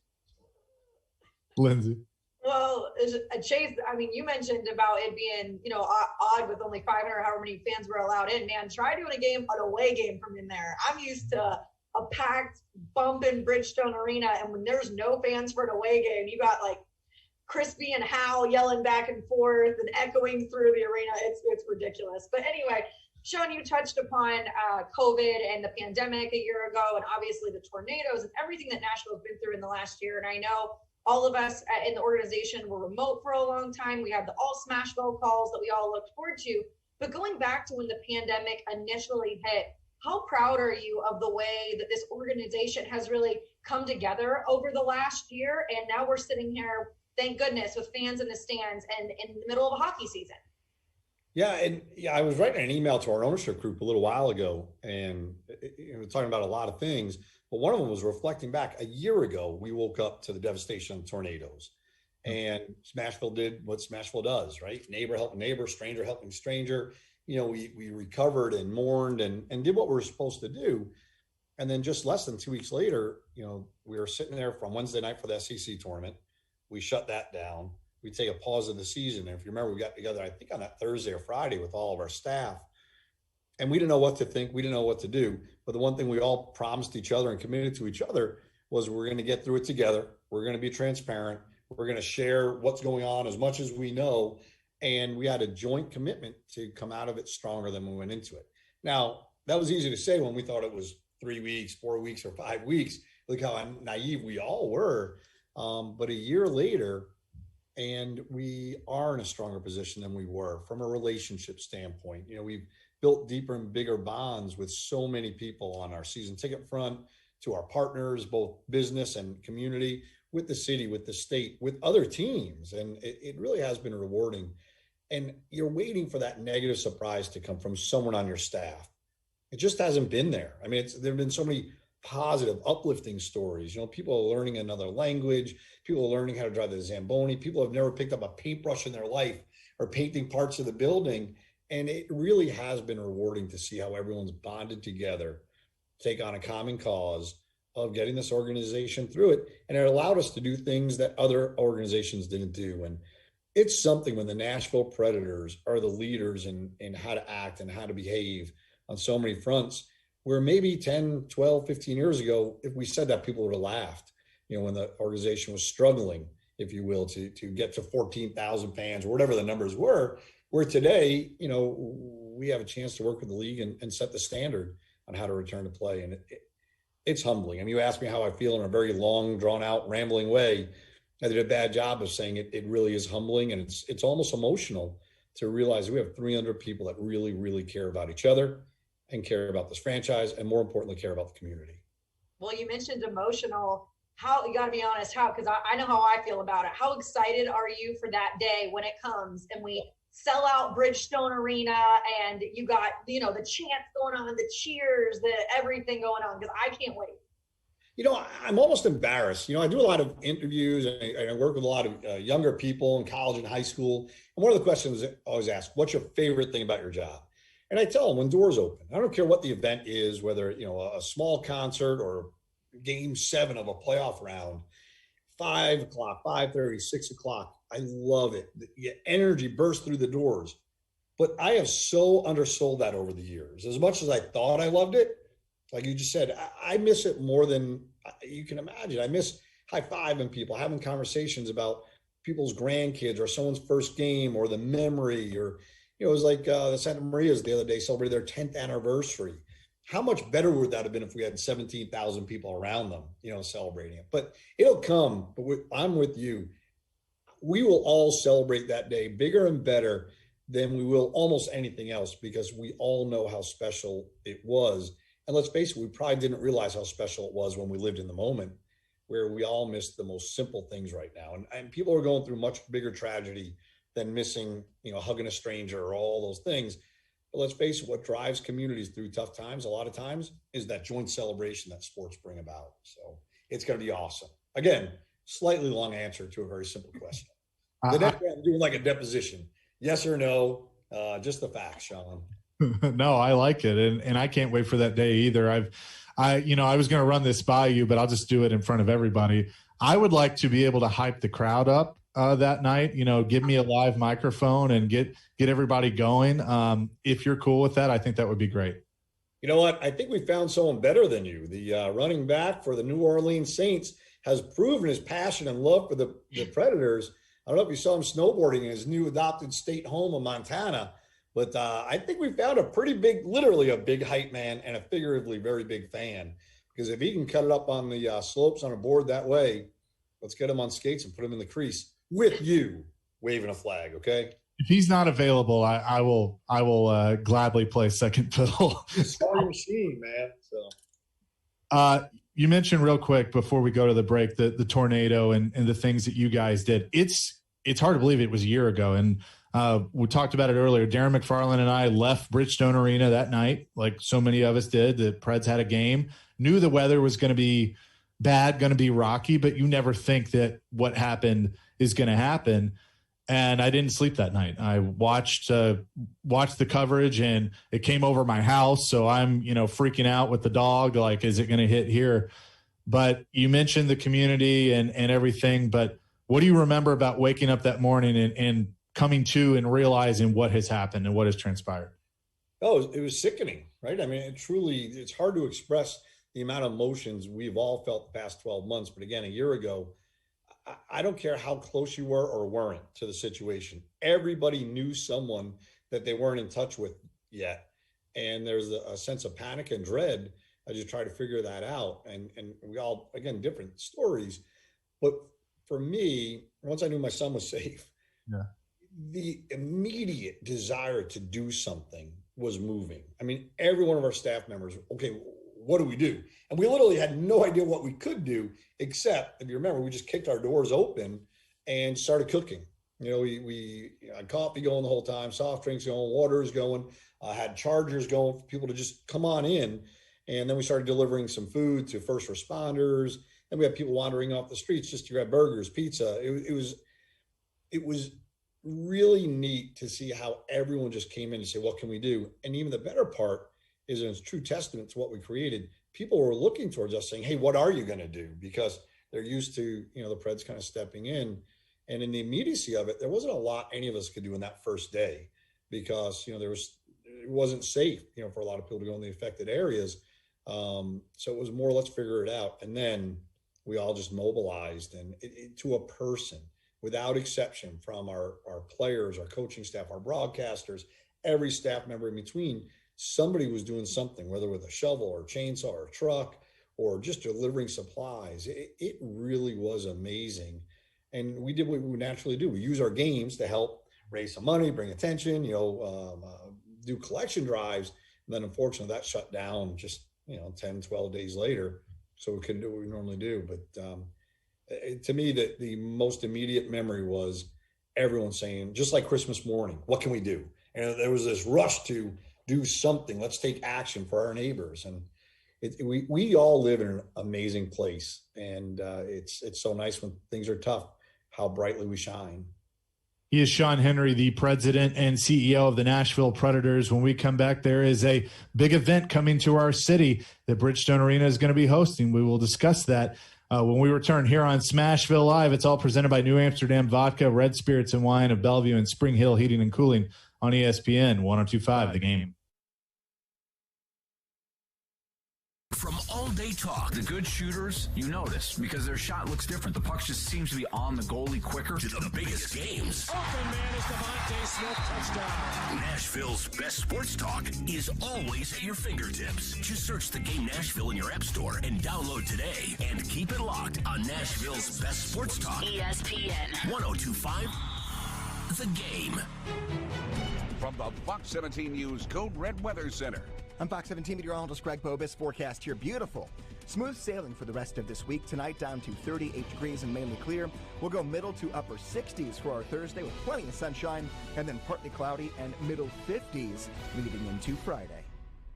Lindsay. Well, Chase, I mean, you mentioned about it being, odd with only 500, however many fans were allowed in. Man, try doing an away game from in there. I'm used to a packed, bumping Bridgestone Arena, and when there's no fans for an away game, you got like Crispy and Hal yelling back and forth and echoing through the arena. It's ridiculous. But anyway, Sean, you touched upon COVID and the pandemic a year ago, and obviously the tornadoes and everything that Nashville's been through in the last year. And I know all of us in the organization were remote for a long time. We had the all Smashville calls that we all looked forward to. But going back to when the pandemic initially hit, how proud are you of the way that this organization has really come together over the last year? And now we're sitting here, thank goodness, with fans in the stands and in the middle of a hockey season. Yeah, and I was writing an email to our ownership group a little while ago, and talking about a lot of things. But one of them was reflecting back a year ago. We woke up to the devastation of tornadoes, and Smashville did what Smashville does, right? Neighbor helping neighbor, stranger helping stranger. We recovered and mourned and did what we were supposed to do. And then just less than 2 weeks later, we were sitting there from Wednesday night for the SEC tournament. We shut that down. We take a pause of the season. And if you remember, we got together, I think on that Thursday or Friday with all of our staff. And we didn't know what to think. We didn't know what to do. But the one thing we all promised each other and committed to each other was we're going to get through it together. We're going to be transparent. We're going to share what's going on as much as we know. And we had a joint commitment to come out of it stronger than we went into it. Now, that was easy to say when we thought it was 3 weeks, 4 weeks, or 5 weeks. Look how naive we all were. But a year later, and we are in a stronger position than we were from a relationship standpoint. We've built deeper and bigger bonds with so many people on our season ticket front, to our partners, both business and community, with the city, with the state, with other teams. And it really has been rewarding. And you're waiting for that negative surprise to come from someone on your staff. It just hasn't been there. I mean, there have been so many positive, uplifting stories. People are learning another language. People are learning how to drive the Zamboni. People have never picked up a paintbrush in their life or painting parts of the building. And it really has been rewarding to see how everyone's bonded together, take on a common cause of getting this organization through it. And it allowed us to do things that other organizations didn't do. And it's something when the Nashville Predators are the leaders in how to act and how to behave on so many fronts, where maybe 10, 12, 15 years ago, if we said that, people would have laughed, when the organization was struggling, if you will, to get to 14,000 fans or whatever the numbers were, where today, we have a chance to work with the league and set the standard on how to return to play. And it's humbling. I mean, you asked me how I feel in a very long, drawn out, rambling way. I did a bad job of saying it. It really is humbling, and it's almost emotional to realize we have 300 people that really, really care about each other and care about this franchise, and more importantly, care about the community. Well, you mentioned emotional. How, you got to be honest, because I know how I feel about it. How excited are you for that day when it comes and we sell out Bridgestone Arena and you got, the chants going on, the cheers, the everything going on, because I can't wait. I'm almost embarrassed. I do a lot of interviews and I work with a lot of younger people in college and high school. And one of the questions I always ask, what's your favorite thing about your job? And I tell them when doors open, I don't care what the event is, whether, a small concert or game 7 of a playoff round, 5 o'clock, 5:30, 6 o'clock. I love it. The energy bursts through the doors. But I have so undersold that over the years. As much as I thought I loved it, like you just said, I miss it more than you can imagine. I miss high-fiving people, having conversations about people's grandkids or someone's first game or the memory, or, it was like the Santa Marias the other day celebrated their 10th anniversary. How much better would that have been if we had 17,000 people around them, celebrating it? But it'll come. But I'm with you. We will all celebrate that day bigger and better than we will almost anything else, because we all know how special it was. And let's face it, we probably didn't realize how special it was when we lived in the moment, where we all miss the most simple things right now. And people are going through much bigger tragedy than missing, hugging a stranger or all those things. But let's face it, what drives communities through tough times a lot of times is that joint celebration that sports bring about. So it's going to be awesome. Again, slightly long answer to a very simple question. The next one, I'm doing like a deposition. Yes or no? Just the facts, Sean. No, I like it. And I can't wait for that day either. I was going to run this by you, but I'll just do it in front of everybody. I would like to be able to hype the crowd up that night, give me a live microphone and get everybody going. If you're cool with that, I think that would be great. You know what? I think we found someone better than you. The running back for the New Orleans Saints has proven his passion and love for the Predators. I don't know if you saw him snowboarding in his new adopted state home of Montana, but I think we found a pretty big, literally a big hype man and a figuratively very big fan. Because if he can cut it up on the slopes on a board that way, let's get him on skates and put him in the crease with you waving a flag, okay? If he's not available, I will gladly play second fiddle. Scoring machine, man. So. You mentioned real quick before we go to the break the tornado and the things that you guys did. It's hard to believe it was a year ago, and we talked about it earlier. Darren McFarland and I left Bridgestone Arena that night, like so many of us did. The Preds had a game, knew the weather was going to be bad, going to be rocky, but you never think that what happened is going to happen. And I didn't sleep that night. I watched the coverage, and it came over my house. So I'm, freaking out with the dog. Like, is it going to hit here? But you mentioned the community and everything. But what do you remember about waking up that morning and coming to and realizing what has happened and what has transpired? Oh, it was sickening, right? I mean, it's hard to express the amount of emotions we've all felt the past 12 months. But again, a year ago, I don't care how close you were or weren't to the situation. Everybody knew someone that they weren't in touch with yet. And there's a sense of panic and dread as you try to figure that out. And we all, again, different stories. But for me, once I knew my son was safe, the immediate desire to do something was moving. I mean, every one of our staff members, okay, what do we do? And we literally had no idea what we could do, except, if you remember, we just kicked our doors open and started cooking. We had coffee going the whole time, soft drinks going, waters going, had chargers going for people to just come on in. And then we started delivering some food to first responders. And we had people wandering off the streets just to grab burgers, pizza. It was really neat to see how everyone just came in and said, what can we do? And even the better part is, it's true testament to what we created. People were looking towards us saying, hey, what are you going to do? Because they're used to, the Preds kind of stepping in. And in the immediacy of it, there wasn't a lot any of us could do in that first day because, it wasn't safe, for a lot of people to go in the affected areas. So it was more, let's figure it out. And then we all just mobilized and to a person, without exception, from our players, our coaching staff, our broadcasters, every staff member in between, somebody was doing something, whether with a shovel or a chainsaw or a truck or just delivering supplies. It really was amazing. And we did what we naturally do. We use our games to help raise some money, bring attention, do collection drives. And then unfortunately that shut down just, 10, 12 days later. So we couldn't do what we normally do. But to me, the most immediate memory was everyone saying, just like Christmas morning, what can we do? And there was this rush to do something. Let's take action for our neighbors. And we all live in an amazing place. And it's so nice when things are tough, how brightly we shine. He is Sean Henry, the president and CEO of the Nashville Predators. When we come back, there is a big event coming to our city that Bridgestone Arena is going to be hosting. We will discuss that when we return here on Smashville Live. It's all presented by New Amsterdam Vodka, Red Spirits and Wine of Bellevue, and Spring Hill Heating and Cooling on ESPN 102.5 The Game. From all-day talk, the good shooters, you notice, because their shot looks different. The puck just seems to be on the goalie quicker. To the biggest games. Open man is Devontae Smith, touchdown. Nashville's best sports talk is always at your fingertips. Just search The Game Nashville in your app store and download today. And keep it locked on Nashville's best sports talk. ESPN 102.5 The Game. From the Fox 17 News Code Red Weather Center. I'm Fox 17 meteorologist Greg Bobis. Forecast here, beautiful. Smooth sailing for the rest of this week. Tonight down to 38 degrees and mainly clear. We'll go middle to upper 60s for our Thursday with plenty of sunshine, and then partly cloudy and middle 50s leading into Friday.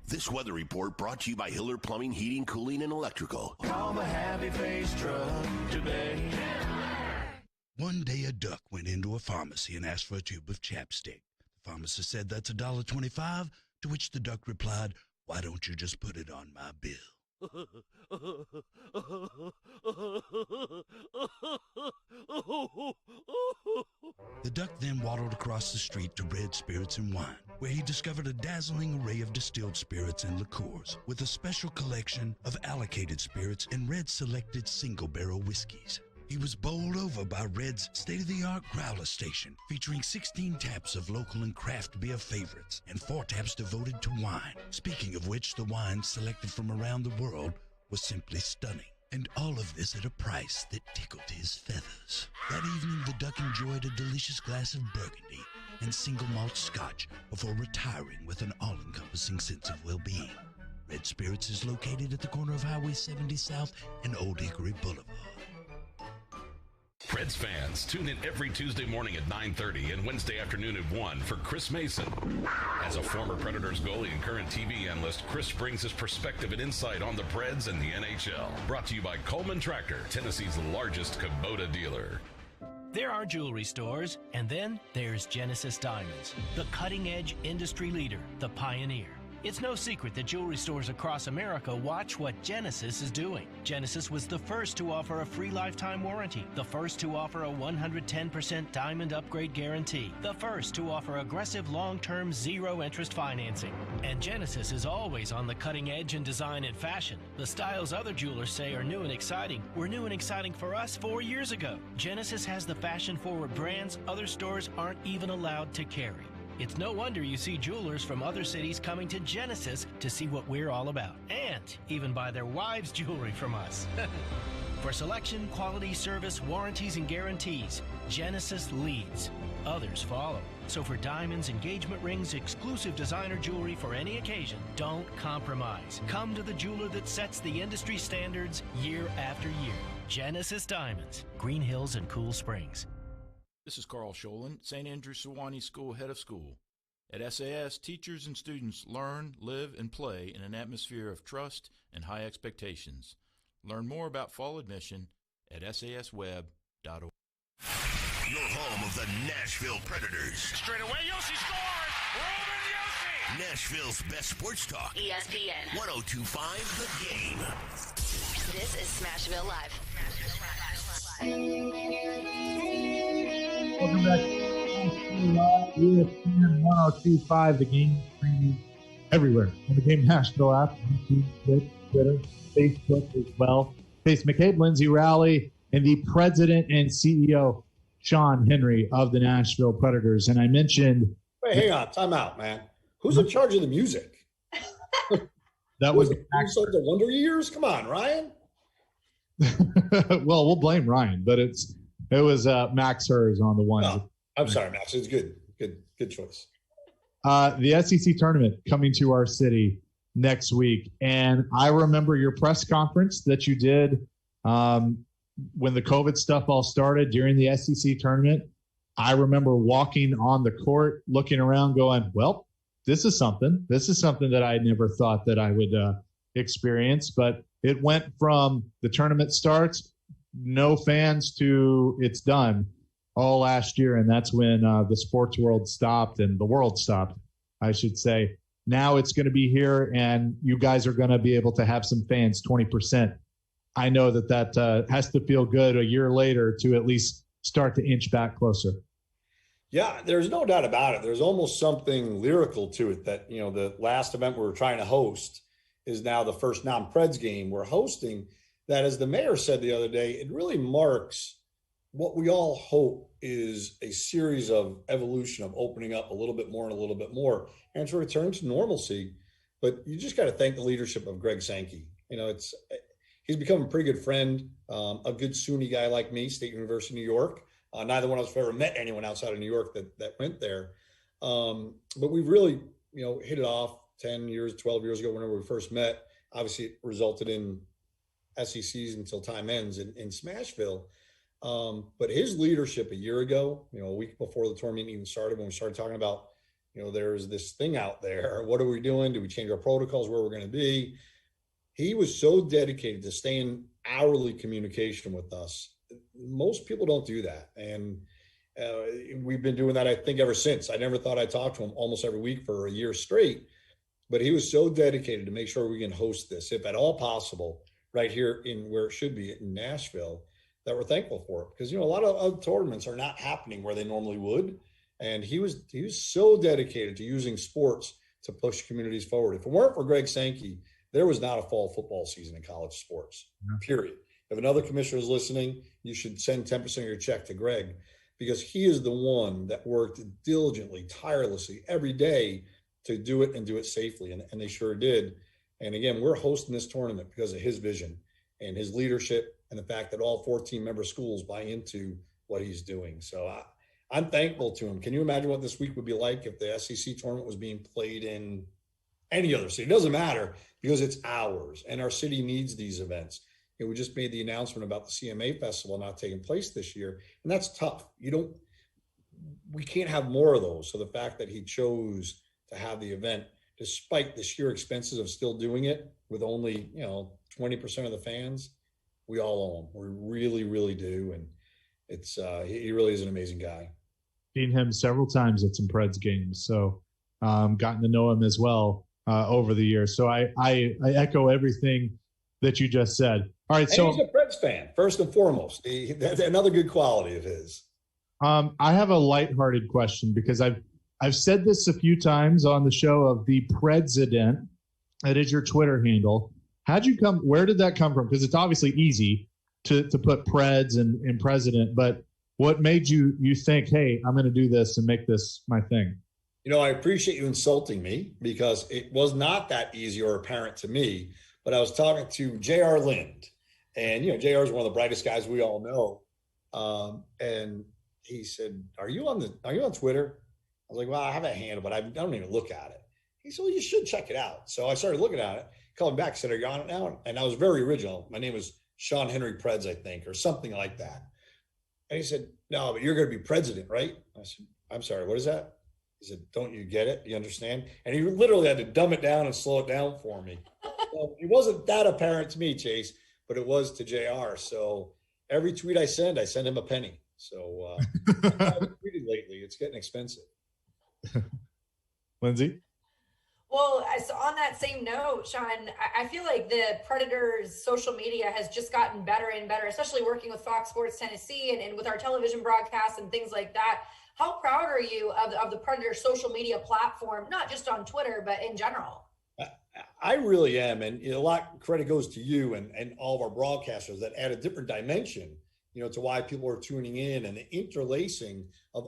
This weather report brought to you by Hiller Plumbing, Heating, Cooling, and Electrical. Call the Happy Face truck today. One day a duck went into a pharmacy and asked for a tube of chapstick. The pharmacist said, "That's $1.25, to which the duck replied, "Why don't you just put it on my bill?" The duck then waddled across the street to Red Spirits and Wine, where he discovered a dazzling array of distilled spirits and liqueurs, with a special collection of allocated spirits and Red selected single-barrel whiskeys. He was bowled over by Red's state-of-the-art growler station, featuring 16 taps of local and craft beer favorites and 4 taps devoted to wine. Speaking of which, the wine selected from around the world was simply stunning. And all of this at a price that tickled his feathers. That evening, the duck enjoyed a delicious glass of Burgundy and single malt scotch before retiring with an all-encompassing sense of well-being. Red Spirits is located at the corner of Highway 70 South and Old Hickory Boulevard. Preds fans, tune in every Tuesday morning at 9:30 and Wednesday afternoon at 1 for Chris Mason. As a former Predators goalie and current TV analyst, Chris brings his perspective and insight on the Preds and the NHL. Brought to you by Coleman Tractor, Tennessee's largest Kubota dealer. There are jewelry stores, and then there's Genesis Diamonds, the cutting-edge industry leader, the pioneer. It's no secret that jewelry stores across America watch what Genesis is doing. Genesis was the first to offer a free lifetime warranty, the first to offer a 110% diamond upgrade guarantee, the first to offer aggressive long-term zero-interest financing. And Genesis is always on the cutting edge in design and fashion. The styles other jewelers say are new and exciting were new and exciting for us 4 years ago. Genesis has the fashion-forward brands other stores aren't even allowed to carry. It's no wonder you see jewelers from other cities coming to Genesis to see what we're all about, and even buy their wives' jewelry from us. For selection, quality, service, warranties, and guarantees, Genesis leads. Others follow. So for diamonds, engagement rings, exclusive designer jewelry for any occasion, don't compromise. Come to the jeweler that sets the industry standards year after year. Genesis Diamonds, Green Hills and Cool Springs. This is Carl Sholin, St. Andrew Sewanee School Head of School. At SAS, teachers and students learn, live, and play in an atmosphere of trust and high expectations. Learn more about fall admission at sasweb.org. Your home of the Nashville Predators. Straight away, Yossi scores! Roman Yossi! Nashville's best sports talk. ESPN 102.5 The Game. This is Smashville Live. Welcome back to ESPN 102.5 The Game, streaming everywhere on the Game Nashville app, YouTube, Twitch, Twitter, Facebook as well. Face McCabe Lyndsay Rowley and the president and CEO Sean Henry of the Nashville Predators. And I mentioned, wait, hang on, time out, man. Who's in charge of the music? That was the Wonder Years. Come on, Ryan. Well, we'll blame Ryan, but it was Max Hers on the one. Oh, I'm sorry, Max. It's good choice. The SEC tournament coming to our city next week, and I remember your press conference that you did when the COVID stuff all started during the SEC tournament. I remember walking on the court, looking around, going, "Well, this is something. This is something that I never thought that I would experience." But it went from the tournament starts, no fans, to it's done all last year. And that's when the sports world stopped, and the world stopped, I should say. Now it's going to be here, and you guys are going to be able to have some fans, 20%. I know that has to feel good a year later to at least start to inch back closer. Yeah, there's no doubt about it. There's almost something lyrical to it that, the last event we were trying to host is now the first non-Preds game we're hosting. That, as the mayor said the other day, it really marks what we all hope is a series of evolution of opening up a little bit more and a little bit more, and to return to normalcy. But you just got to thank the leadership of Greg Sankey. He's become a pretty good friend, a good SUNY guy like me, State University of New York. Neither one of us have ever met anyone outside of New York that went there. But we've really, hit it off 10 years, 12 years ago, whenever we first met. Obviously, it resulted in SECs until time ends in Smashville. But his leadership a year ago, a week before the tournament even started, when we started talking about, there's this thing out there. What are we doing? Do we change our protocols? Where we're going to be? He was so dedicated to stay in hourly communication with us. Most people don't do that. And we've been doing that, I think, ever since. I never thought I'd talk to him almost every week for a year straight. But he was so dedicated to make sure we can host this, if at all possible, right here in where it should be in Nashville, that we're thankful for it. Because, a lot of other tournaments are not happening where they normally would. And he was so dedicated to using sports to push communities forward. If it weren't for Greg Sankey, there was not a fall football season in college sports, period. If another commissioner is listening, you should send 10% of your check to Greg, because he is the one that worked diligently, tirelessly every day to do it and do it safely. And they sure did. And again, we're hosting this tournament because of his vision and his leadership, and the fact that all 14 member schools buy into what he's doing. So I'm thankful to him. Can you imagine what this week would be like if the SEC tournament was being played in any other city? It doesn't matter because it's ours, and our city needs these events. And we just made the announcement about the CMA Festival not taking place this year, and that's tough. We can't have more of those. So the fact that he chose to have the event, despite the sheer expenses of still doing it with only 20% of the fans, we all owe him. We really, really do, and it's he really is an amazing guy. Seen him several times at some Preds games, so gotten to know him as well over the years. So I echo everything that you just said. All right, so he's a Preds fan first and foremost. That's another good quality of his. I have a lighthearted question because I've said this a few times on the show of the PREDSident. That is your Twitter handle. Where did that come from? Because it's obviously easy to put Preds and president, but what made you think, hey, I'm going to do this and make this my thing? I appreciate you insulting me because it was not that easy or apparent to me, but I was talking to J.R. Lind, and, J.R. is one of the brightest guys we all know. And he said, are you on Twitter? I was like, well, I have a handle, but I don't even look at it. He said, well, you should check it out. So I started looking at it, called him back, said, are you on it now? And I was very original. My name was Sean Henry Preds, I think, or something like that. And he said, no, but you're going to be president, right? I said, I'm sorry, what is that? He said, don't you get it? You understand? And he literally had to dumb it down and slow it down for me. So it wasn't that apparent to me, Chase, but it was to JR. So every tweet I send him a penny. So I haven't tweeted lately. It's getting expensive. Lindsay? Well, so on that same note, Sean, I feel like the Predators' social media has just gotten better and better, especially working with Fox Sports Tennessee and with our television broadcasts and things like that. How proud are you of the Predators' social media platform, not just on Twitter, but in general? I really am. And a lot of credit goes to you and all of our broadcasters that add a different dimension, to why people are tuning in, and the interlacing of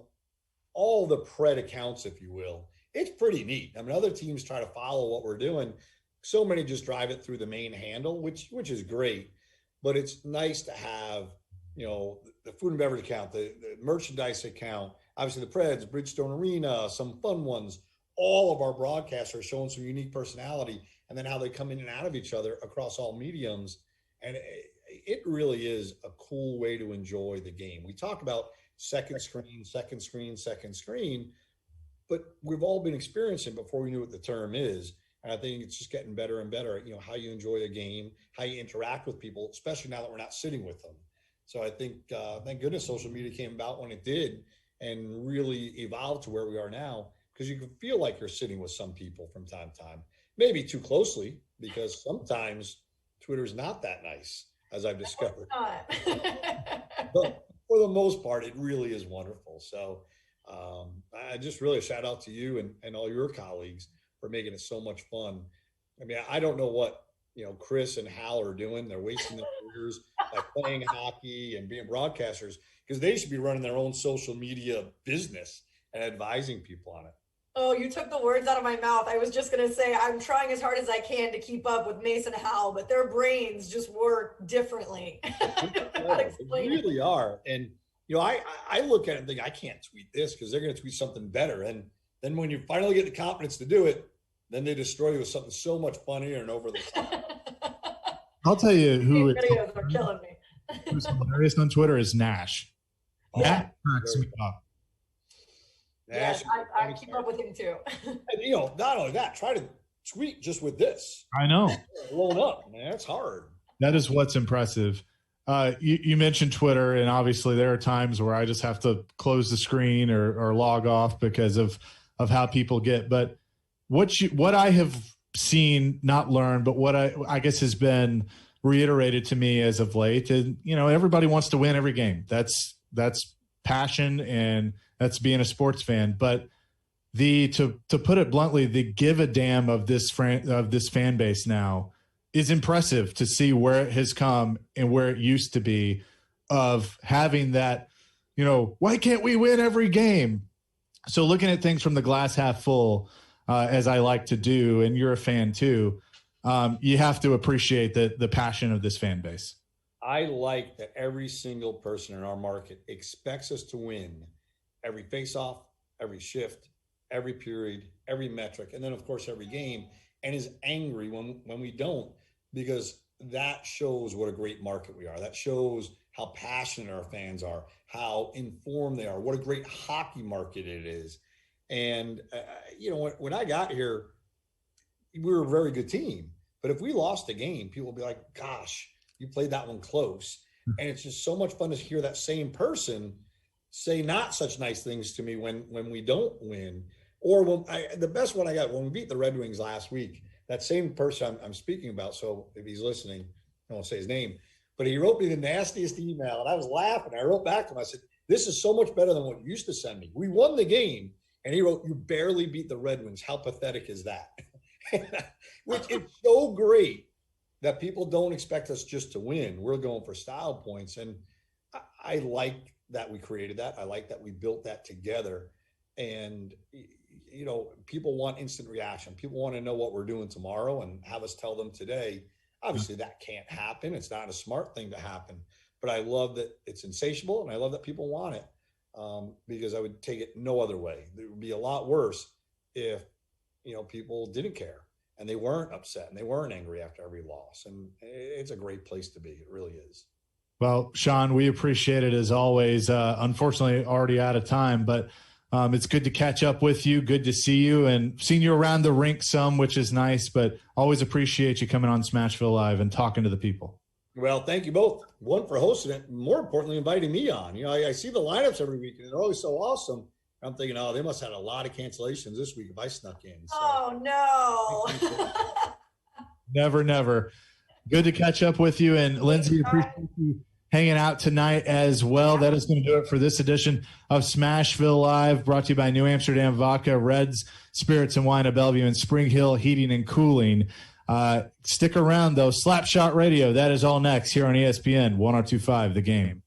all the Pred accounts, if you will. It's pretty neat. I mean, other teams try to follow what we're doing. So many just drive it through the main handle, which is great. But it's nice to have, the food and beverage account, the merchandise account, obviously the Preds, Bridgestone Arena, some fun ones. All of our broadcasts are showing some unique personality, and then how they come in and out of each other across all mediums. And it really is a cool way to enjoy the game. We talk about second screen, but we've all been experiencing before we knew what the term is. And I think it's just getting better and better at, how you enjoy a game, how you interact with people, especially now that we're not sitting with them. So I think, thank goodness social media came about when it did and really evolved to where we are now, because you can feel like you're sitting with some people from time to time, maybe too closely, because sometimes Twitter's not that nice, as I've discovered. But for the most part, it really is wonderful. So I just really shout out to you and all your colleagues for making it so much fun. I mean, I don't know what, Chris and Hal are doing. They're wasting their careers by playing hockey and being broadcasters, because they should be running their own social media business and advising people on it. Oh, you took the words out of my mouth. I was just going to say, I'm trying as hard as I can to keep up with Mason and Hal, but their brains just work differently. They really are. And, I look at it and think, I can't tweet this because they're going to tweet something better. And then when you finally get the confidence to do it, then they destroy you with something so much funnier and over the top. I'll tell you who videos are killing me. who's hilarious on Twitter is Nash. Nash cracks me up. Yes, I keep up with him too. And, not only that, try to tweet just with this. I know. Blown up, man. It's hard. That is what's impressive. You mentioned Twitter, and obviously there are times where I just have to close the screen or log off because of how people get. But what I have seen, not learned, but what I guess has been reiterated to me as of late, and everybody wants to win every game. That's passion, and that's being a sports fan. But to put it bluntly, the give a damn of this fan base now is impressive to see where it has come and where it used to be, of having that, why can't we win every game? So looking at things from the glass half full, as I like to do, and you're a fan too, you have to appreciate the passion of this fan base. I like that every single person in our market expects us to win every faceoff, every shift, every period, every metric, and then of course every game, and is angry when we don't, because that shows what a great market we are. That shows how passionate our fans are, how informed they are, what a great hockey market it is. And when I got here, we were a very good team, but if we lost a game, people would be like, gosh, you played that one close. And it's just so much fun to hear that same person say not such nice things to me when we don't win. Or the best one I got, when we beat the Red Wings last week, that same person I'm speaking about, so if he's listening, I won't say his name, but he wrote me the nastiest email, and I was laughing. I wrote back to him. I said, this is so much better than what you used to send me. We won the game, and he wrote, you barely beat the Red Wings. How pathetic is that? Which is so great that people don't expect us just to win. We're going for style points, and I like that we created that. I like that we built that together. And people want instant reaction. People want to know what we're doing tomorrow and have us tell them today. Obviously, that can't happen. It's not a smart thing to happen. But I love that it's insatiable, and I love that people want it, because I would take it no other way. It would be a lot worse if, people didn't care and they weren't upset and they weren't angry after every loss. And it's a great place to be. It really is. Well, Sean, we appreciate it as always. Unfortunately, already out of time, but it's good to catch up with you. Good to see you, and seen you around the rink some, which is nice, but always appreciate you coming on Smashville Live and talking to the people. Well, thank you both. One, for hosting it, and more importantly, inviting me on. I see the lineups every week, and they're always so awesome. I'm thinking, they must have had a lot of cancellations this week if I snuck in. So. Oh, no. Never. Good to catch up with you. And Lyndsay, appreciate you hanging out tonight as well. That is going to do it for this edition of Smashville Live, brought to you by New Amsterdam Vodka, Reds, Spirits and Wine of Bellevue, and Spring Hill Heating and Cooling. Stick around, though. Slapshot Radio, that is all next here on ESPN 102.5 The Game.